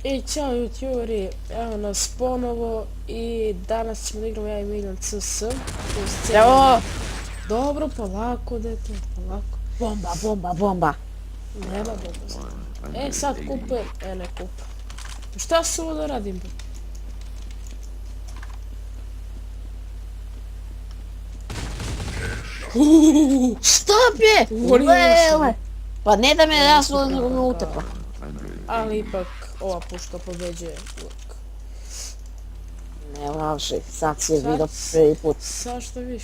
I ćao YouTuberi, evo nas ponovo i danas ćemo da igramo ja i Miljan CS. Evo! Dobro, polako dete, polako. Bomba, bomba, bomba. Nema bomba sad. Sad kupujem, ne kupujem. Šta se ovo da radim? Stop je! Lele! Pa ne da me razvodno utrpa. Ali ipak ova puška pobeđuje uvijek. Ne laži, sad si je vidio prvi put. Sad što viš?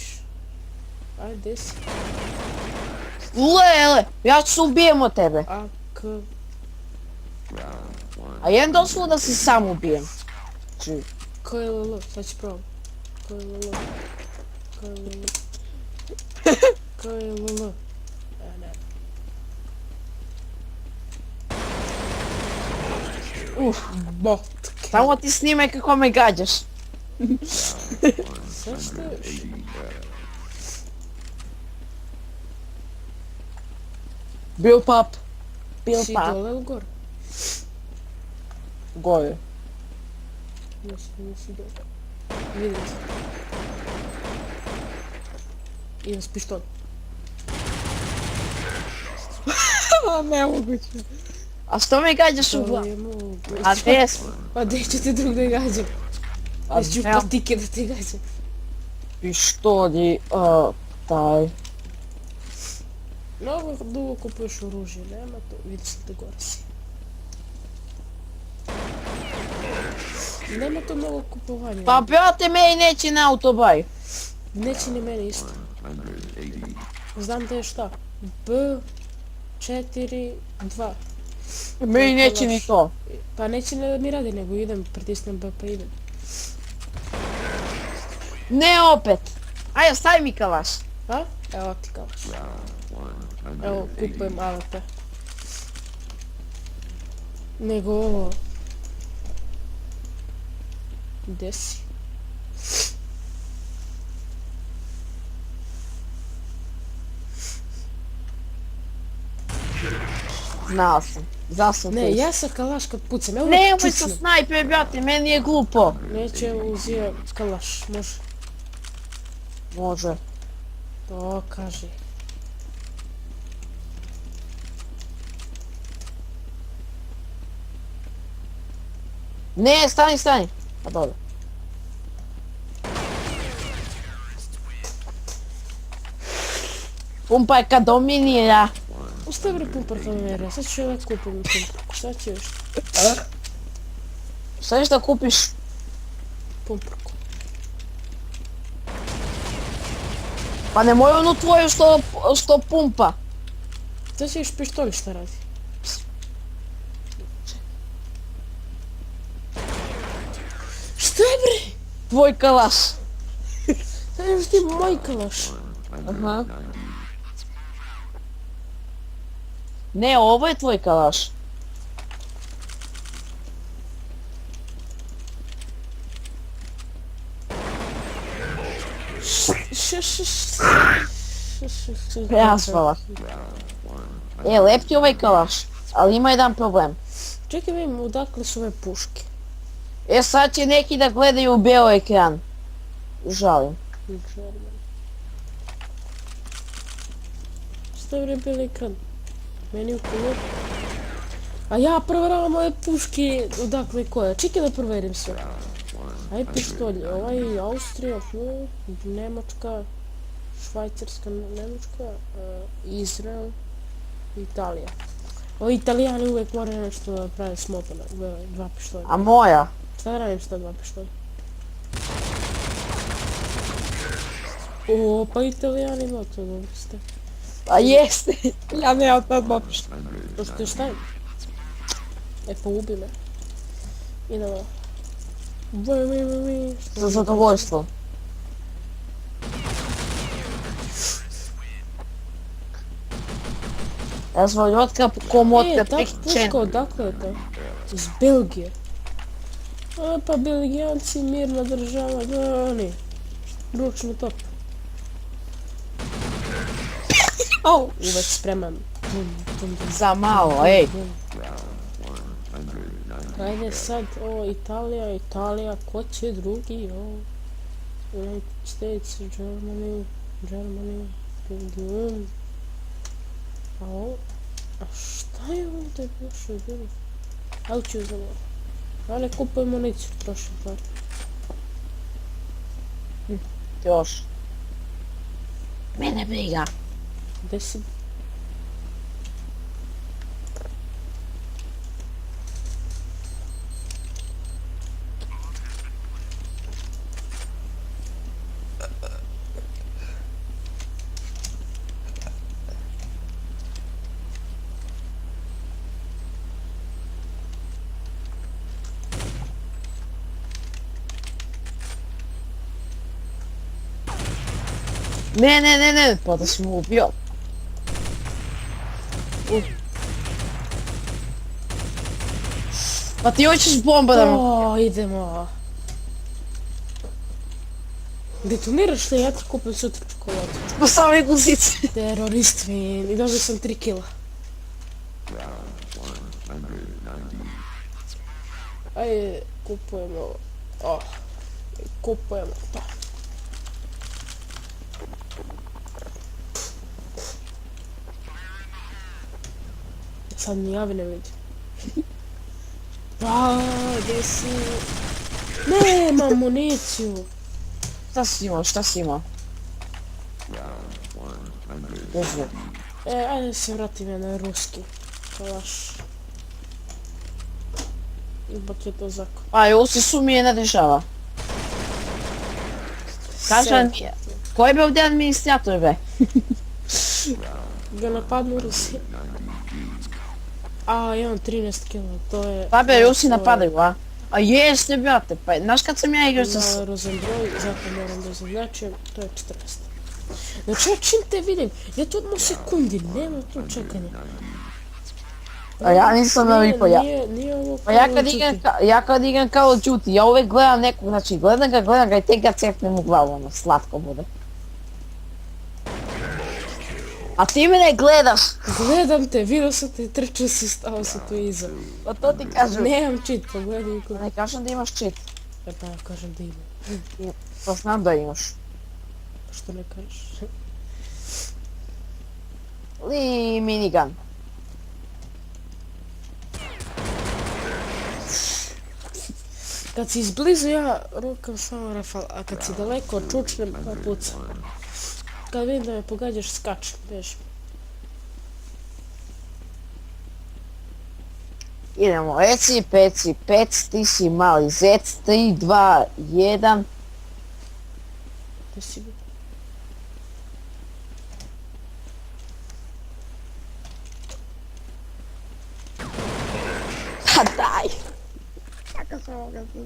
Ajde, gdje si? Lele! Ja ću se ubijem od tebe. A jem doslovno da se sam ubijem. Ko je lolo? Sad ću probam. Ko je lolo? Ko je lolo? Ko je lolo? Ne. Botke. Samo ti snimaj kako me gađaš. Sad što još? Bil pap. Bil Si pap. dole ili gore? Gore. Nisi dole. Vidim se. Idem s pištolj. Nemoguće. A što me gađaš u To glavu? je moguće. A gdje smo? Pa gdje ću te drugdje gađam? A Gdje ću evo. patike da ti gađam? Pištolji, taj. Mnogo dugo kupuješ oružje, nema to, vidio sam te gore si. Nema to mnogo kupovanja. Pa brate, meni neće na autobaj. Neće ni meni isto. Znam da je šta? B4-2. Meni neće ni to. Pa neće ne da mi radi, nego idem, pritisnem B pa idem. Ne opet. Ajde, stavi mi kalaš. A? Evo ti kalaš. Evo, kupujem AWP. Nego ovo... Gdje si? Znao sam. Zasam Ne, ja sa kalaš kad pucam, evo Nemoj sa čučnem. snajper, brate, meni je glupo. Neće uzio kalaš, može. Može. To kaže. Ne, stani, stani. Pa dobro. Pumpa je kad dominira. Ostavi bre pumpar kamera, sad ću ovaj kupim pumparku, šta će još? Šta ćeš da kupiš? Pumparku. Pa nemoj onu tvoju što pumpa. Sad će još pištolj šta radi. Šta je bre? Tvoj kalaš. Sad još ti moj kalaš. Aha. Ne, ovo je tvoj kalaš. Razvala. Lep ti ovaj kalaš, ali ima jedan problem. Čekaj vidim odakle su ove puške. Sad će neki da gledaju u bijelo ekran. Žalim. Šta je bre bili ekran? Meni u kolor. A ja proveravam ove puške odakle koje. Čekaj da proverim sve. Aj pištolj, ovaj Austrija, Njemačka, Švajcarska, Njemačka, Izrael, Italija. Ovi Italijani uvijek moraju nešto da prave smotane, dva pištolja. A moja? Šta da radim s ta dva pištolja? O, pa Italijani ima to, dobro ste. Pa jeste. Ja nemam ta dva pištolja. To što je šta je? Pa ubi me. Idemo. Za zadovoljstvo. Razvaljotka komotka Ta puška odakle je to? Iz Belgije. A pa Belgijanci, mirna država, oni. Ručni top. Uvek spreman. Za malo, ej. Ajde sad, Italija, ko će drugi, United States, Germany, Belgium. A šta je ovdje još bilo? Ali ću zaboraviti. Ja ne kupujem municiju, trošim par. Još. Mene briga. Gdje si? Ne, pa da si mu ubio. Pa ti hoćeš bomba da mu... Idemo. Detoniraš li, ja ti kupim sutra čokoladu. Po same guzice. Terorist mi, i dobio sam 3 kila. Ajde, kupujemo ovo. Kupujemo to. Sad mi javi ne vidim. Gdje si? Nemam municiju. Šta si imao? Gdje? Ajde se vratim ja na ruski kalaš. Ipak je to zakon. A, Rusi su mi je ne dešava. Kažem mi, ko je bio ovdje administrator, be? Ga napadnu Rusi. Imam 13 kila, to je... Pa be, Rusi napadaju, a? A jeste, brate, pa znaš kad sam ja igrao sa... Na rozembroj, zato moram da zaznačujem, to je 14. Znači ja čim te vidim, ja tu odmah sekundi, nema tu čekanja. A ja nisam navikao, ja. Nije ovo Pa ja kad igram Call of Duty, ja uvijek gledam nekog, znači gledam ga i tek ga cepnem u glavu, ono, slatko bude. A ti me ne gledaš! Gledam te, vidio sam te, trčao si, stao si tu iza. Pa to ti kažem. Nemam cheat, pogledaj ko. Ne kažem da imaš cheat. Pa ja kažem da imam. Pa znam da imaš. Što ne kažeš? Li minigun. Kad si izblizu ja rukam samo rafal, a kad si daleko čučnem pa pucam. Kad vidim da me pogađaš skačem, bežim. Idemo, reci, peci, pec, ti si mali zec, 3, 2, 1. Gdje si bio? Pa daj! Kako sam ovoga zbog?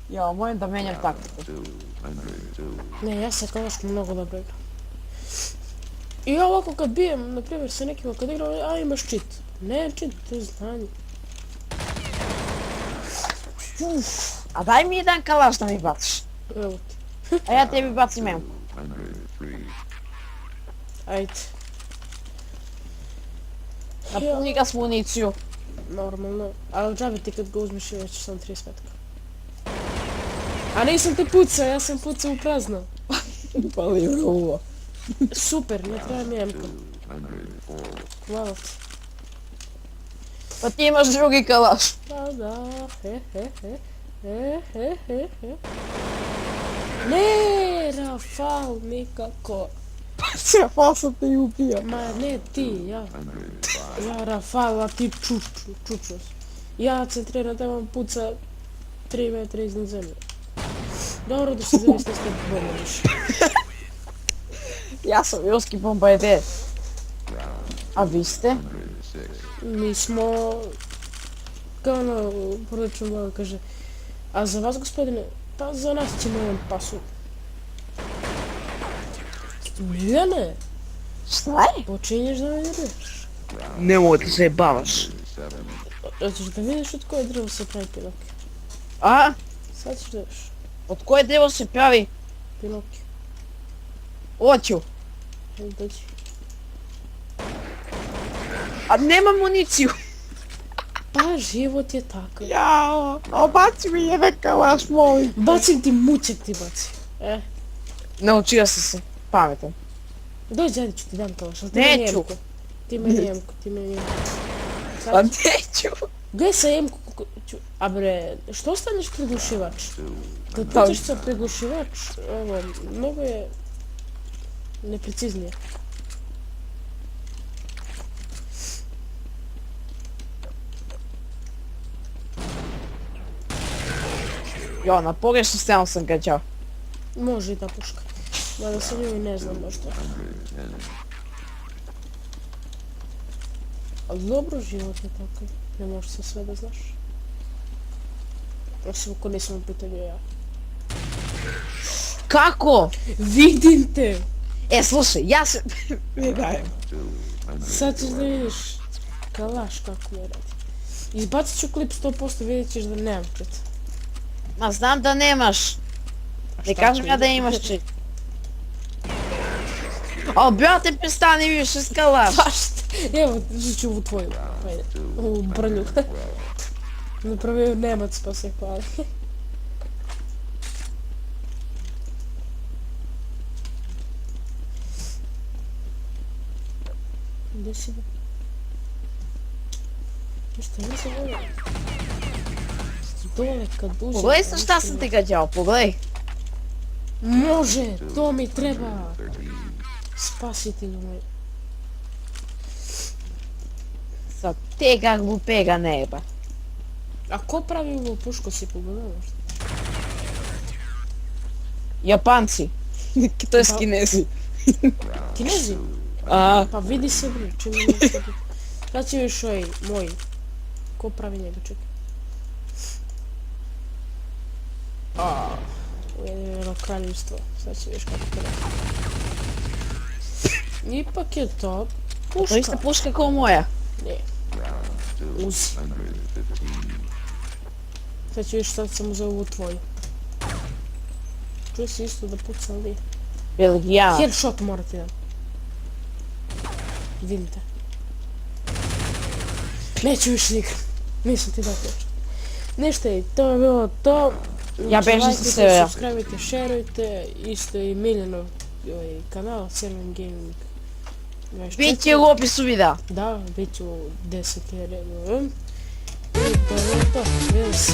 Jo, mojem da menjam taktiku. Ne, ja se konačno mnogo dobro igram. I ja ovako kad bijem, na primjer sa nekima kad igram, imaš cheat. Ne cheat, to je znanje. A daj mi jedan kalaš da mi baciš. Evo ti. A ja tebi bacim emku. Ajde. Napuni ga s municiju. Normalno, ali džabe ti kad ga uzmeš i već sam 30 metka. A nisam te pucao, ja sam pucao u prazno. Pali u ruvo. Super, ne treba mi emka. Hvala ti. Pa ti imaš drugi kalaš. Pa da, Ne, Rafal, nikako. Rafal sam te i ubio. Ma ne ti, ja. Ja Rafal, a ti čučus. Ja centriram da vam puca 3 metra iznad zemlje. Dobro da se zavisno s tebi pomožiš. Ja sam ruski bombarder. A vi ste? Mi smo... Kao ono, porodično glava kaže. A za vas, gospodine? Pa za nas ćemo jedan pasu. Miljane, Šta je? počinješ da me nerviraš. Nemoj da se bavaš. Hoćeš da vidiš od koje drvo se pravi Pinokio? A? Sad ćeš da vidiš. Od koje drvo se pravi? Pinokio. Hoću. Ajde dođi. A nema municiju. Pa, život je takav. Jao, obaci mi jedan kalaš, molim. Bacim ti mućak ti baci. Naučio sam se, pametan. Dođi, ajde ću ti dam kalaš, ali ti Neću. meni jemku. Ti meni jemku, ti meni jemku. Pa neću. Gdje sa jemku? A bre, što ostaneš priglušivač? Kad Pa- pucaš sa priglušivač, ovo, mnogo je nepreciznije. Jo, na pogrešnu stranu sam gađao. Može i ta puška. Mada se njoj ne znam baš to. Ali dobro, život je takav. Ne možeš se sve da znaš. Osim ako nisam u pitanju ja. Kako? Vidim te! Slušaj, ja se... Ne dajem. Sad ćeš da vidiš kalaš kako me radi. Izbacit ću klip 100%, vidjet ćeš da nemam čet. Ma znam da nemaš. Ne kažem ja da imaš čit. O, brate, prestani više s kalaš. Pa šta? Evo, držat ću ovu tvoju. Ajde, ovu brlju. Napravio Nemac pa se hvali. Gdje si ga? Ništa, nisam volio. Dole kad uđem... Pogledaj sam šta sam ti gađao, pogledaj. Može, to mi treba. Spasitelju moj. Sa tega glupega neba. A ko pravi ovu pušku si pogledao možda? Japanci. To je Kinezi. Kinezi? A, Pa vidi se bre, čim mi ne vidi. Sad će još ovaj moj. Ko pravi njega, čekaj. Ujedinjeno kraljevstvo. Sad će još kako to radi. Ipak je to to ista puška. puška kao moja. Ne. Uzi. Sad ću još sad samo za ovu tvoju. Čuo si isto da puca, ali... Belgijanac. Headshot mora ti dam. Vidim te. Neću više igram. Nisam ti dao headshot. Ništa i to je bilo to. Ja bežim sa Lajkajte, servera. subscribe-ajte, šerujte. Isto i Miljanov kanal, Serven Gaming 24. Biće u opisu videa. Da, bit ću 10 redu. I to je to. Vidimo se.